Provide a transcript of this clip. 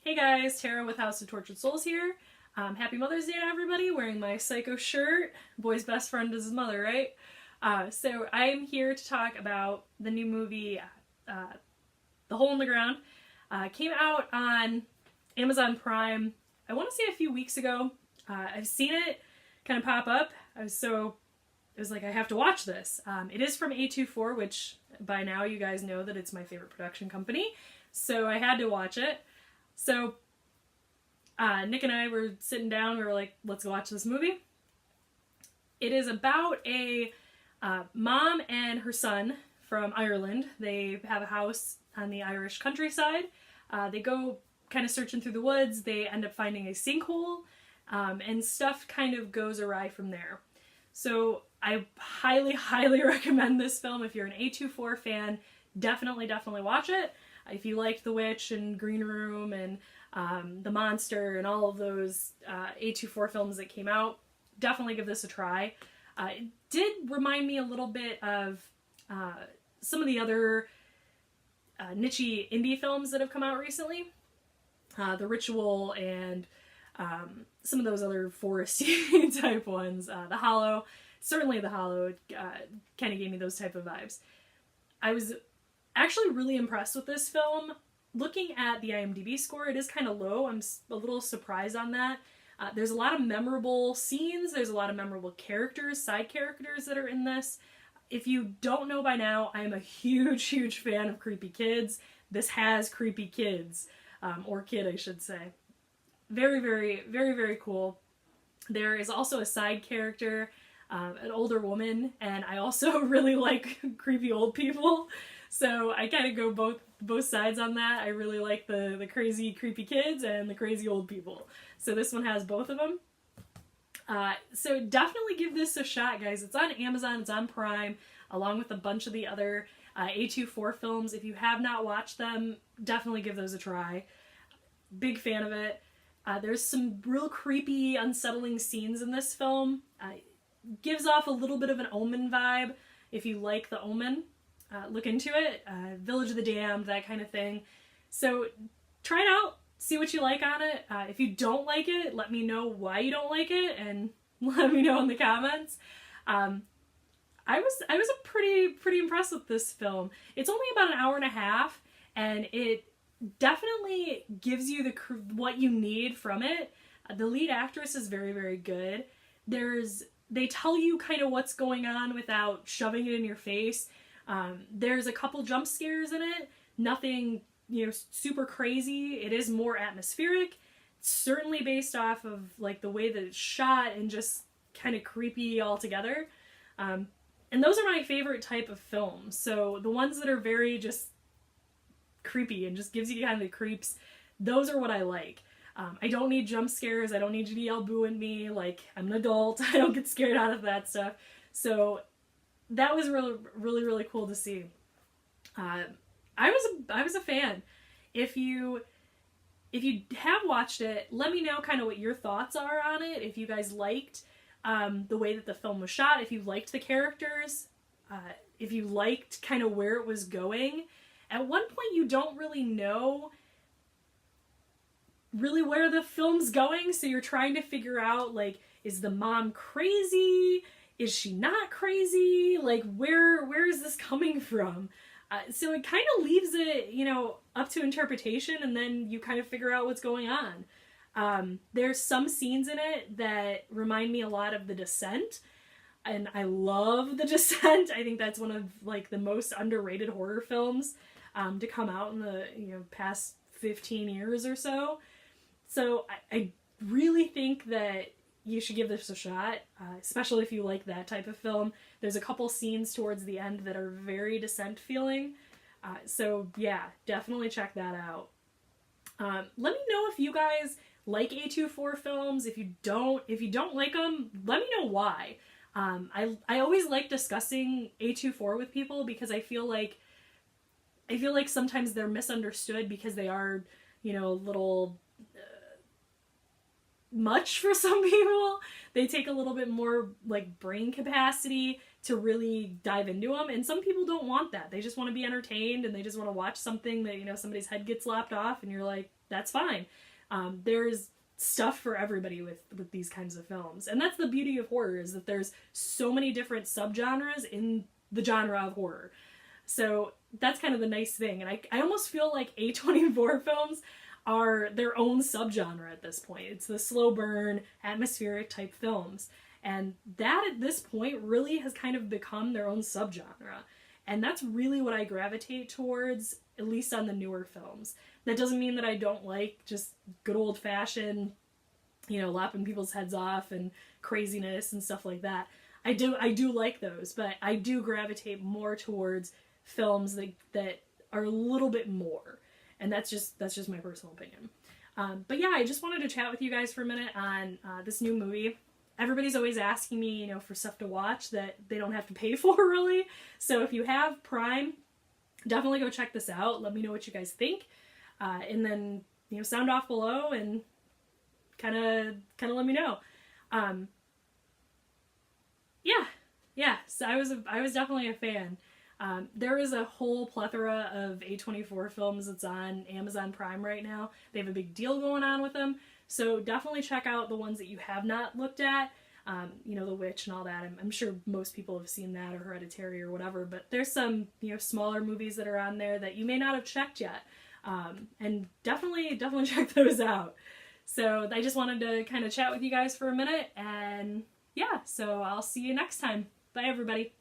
Hey guys, Tara with House of Tortured Souls here. Happy Mother's Day to everybody, wearing my Psycho shirt. Boy's best friend is his mother, right? So I'm here to talk about the new movie, The Hole in the Ground. Came out on Amazon Prime, I want to say a few weeks ago. I've seen it kind of pop up, so it was like, I have to watch this. It is from A24, which by now you guys know that it's my favorite production company, so I had to watch it. So Nick and I were sitting down, we were like, let's go watch this movie. It is about a mom and her son from Ireland. They have a house on the Irish countryside. They go kind of searching through the woods, they end up finding a sinkhole, and stuff kind of goes awry from there. So I highly, highly recommend this film. If you're an A24 fan, definitely watch it. If you liked The Witch and Green Room and The Monster and all of those A24 films that came out, definitely give this a try. It did remind me a little bit of some of the other niche indie films that have come out recently. The Ritual and some of those other foresty type ones. The Hollow, certainly The Hollow kind of gave me those type of vibes. I was actually really impressed with this film. Looking at the IMDb score, it is kind of low. I'm a little surprised on that. There's a lot of memorable scenes, there's a lot of memorable characters, side characters that are in this. If you don't know by now, I am a huge fan of creepy kids. This has creepy kids, or kid I should say. Very cool. There is also a side character, an older woman, and I also really like creepy old people. So I kind of go both sides on that. I really like the crazy creepy kids and the crazy old people. So this one has both of them. So definitely give this a shot, guys. It's on Amazon, it's on Prime, along with a bunch of the other A24 films. If you have not watched them, definitely give those a try. Big fan of it. There's some real creepy, unsettling scenes in this film. Gives off a little bit of an Omen vibe. If you like The Omen, look into it. Village of the Damned, that kind of thing. So try it out, see what you like on it. If you don't like it, let me know why you don't like it, and let me know in the comments. I was pretty impressed with this film. It's only about an hour and a half, and it definitely gives you what you need from it. The lead actress is very good. They tell you kind of what's going on without shoving it in your face. There's a couple jump scares in it. Nothing, super crazy. It is more atmospheric. It's certainly based off of like the way that it's shot and just kind of creepy altogether. And those are my favorite type of films. So the ones that are very just creepy and just gives you kind of the creeps, those are what I like. I don't need jump scares. I don't need you to yell boo at me. Like, I'm an adult. I don't get scared out of that stuff. So that was really cool to see. I was a fan. If you have watched it, let me know kind of what your thoughts are on it. If you guys liked the way that the film was shot, if you liked the characters, if you liked kind of where it was going. At one point you don't really know where the film's going, so you're trying to figure out, like, is the mom crazy? Is she not crazy? Like, where is this coming from? So it kind of leaves it, up to interpretation, and then you kind of figure out what's going on. There's some scenes in it that remind me a lot of The Descent, and I love The Descent. I think that's one of, like, the most underrated horror films to come out in the past 15 years or so. So I really think that you should give this a shot, especially if you like that type of film. There's a couple scenes towards the end that are very Descent feeling. So yeah, definitely check that out. Let me know if you guys like A24 films. If you don't like them, let me know why. I always like discussing A24 with people because I feel like sometimes they're misunderstood because they are, a little much for some people. They take a little bit more like brain capacity to really dive into them. And some people don't want that. They just want to be entertained and they just want to watch something that, you know, somebody's head gets lopped off and you're like, that's fine. There's stuff for everybody with these kinds of films. And that's the beauty of horror, is that there's so many different subgenres in the genre of horror. So that's kind of the nice thing. And I almost feel like A24 films are their own subgenre at this point. It's the slow burn, atmospheric type films. And that at this point really has kind of become their own subgenre. And that's really what I gravitate towards, at least on the newer films. That doesn't mean that I don't like just good old fashioned, you know, lopping people's heads off and craziness and stuff like that. I do like those, but I do gravitate more towards films that are a little bit more. And that's just my personal opinion. But yeah, I just wanted to chat with you guys for a minute on this new movie. Everybody's always asking me, you know, for stuff to watch that they don't have to pay for, really. So if you have Prime, definitely go check this out. Let me know what you guys think. And then, you know, sound off below and kind of let me know. Yeah. So I was definitely a fan. There is a whole plethora of A24 films that's on Amazon Prime right now. They have a big deal going on with them. So definitely check out the ones that you have not looked at. You know, The Witch and all that. I'm sure most people have seen that, or Hereditary or whatever, but there's some, you know, smaller movies that are on there that you may not have checked yet. And definitely check those out. So I just wanted to kind of chat with you guys for a minute, and yeah, so I'll see you next time. Bye, everybody.